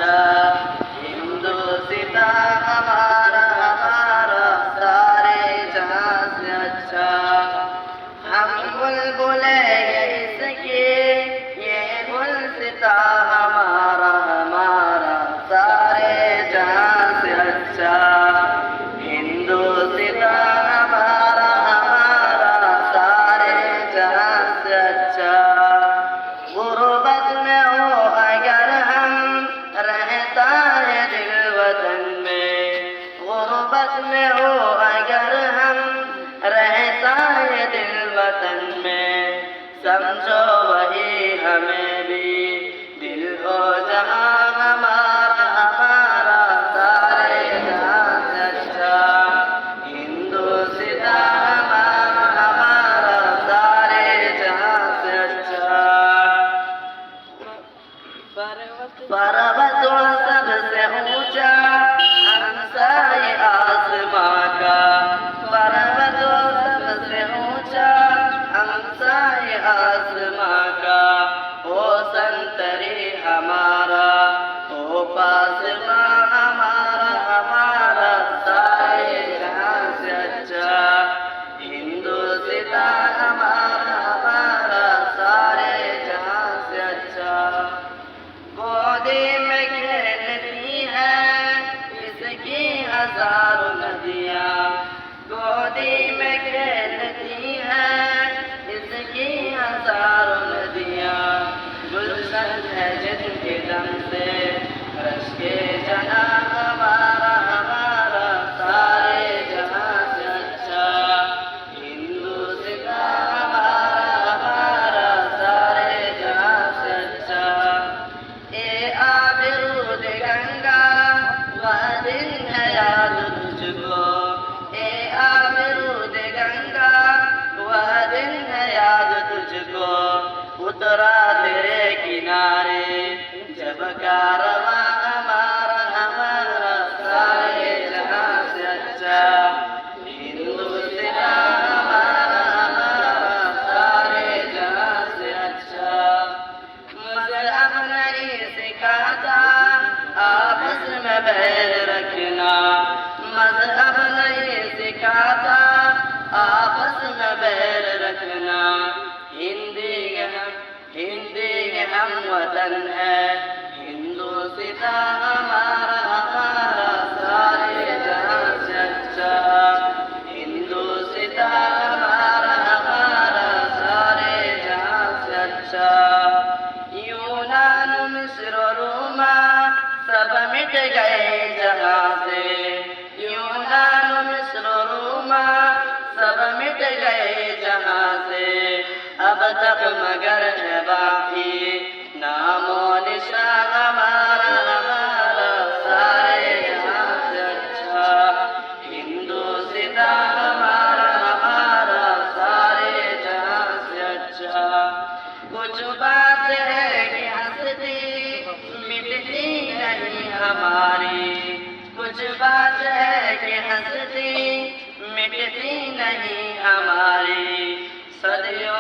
अच्छा हिंदुस्तां हमारा हमारा सारे जहां से अच्छा। हम बुलबुले इसके ये गुलसितां हमारा हमारा सारे जहां से अच्छा। हिंदुस्तां हमारा हमारा सारे जहां से अच्छा। गुर्बत में हो अगर हम रहता है दिल वतन में, गुर्बत में हो अगर हम रहता है दिल वतन में, समझो वही हमें भी दिल हो जहां हमारा हमारा सारे जहां से अच्छा। हिंदुस्तां हमारा हमारा सारे जहां से अच्छा। पर्वत सबसे ऊंचा हमसाए आसमां का, पर्वत सबसे ऊंचा हमसाए आसमां का। ओ संतरी हमारा ओ पासमां हमारा हमारा सारे जहां से अच्छा। हिंदुस्तां हमारा हमारा सारे जहां से अच्छा। गोदी में खेलती है इसकी हजारों नदियाँ, गोदी में खेलती है इसकी हजारों नदियाँ। गुलशन है जिनके दम से रश के जना हमारा हमारा सारे जहां से अच्छा। हिंदुस्तां हमारा हमारा सारे जहां से अच्छा। ए आबिरूद गंगा वह दिन है याद तुझको, ए आबिरूद गंगा वह दिन है याद तुझको। उतरा तेरे किनारे जब कारवां हमारा हमारा सारे जहां से अच्छा। हिंदुस्तां हमारा हमारा सारे जहां से अच्छा। मज़हब नहीं सिखाता आपस में बैर रखना, मज़हब नहीं सिखाता आपस में बैर रखना। हिंदी के हम वतन है, हिंदुस्तां हमारा हमारा सारे जहां से अच्छा। हिंदुस्तां हमारा हमारा सारे जहां से अच्छा। यूनान मिस्र रोमा सब मिट गए जहां से, यूनान मिस्र रोमा सब मिट गए जहां से। अब तक मगर है बाकी नामो निशान हमारा हमारा सारे जहां से अच्छा। हिंदुस्तां हमारा हमारा सारे जहां से अच्छा। कुछ बात है कि हंसती मिटती नहीं हमारी, कुछ बात है कि हंसती मिटती नहीं हमारी। सदियों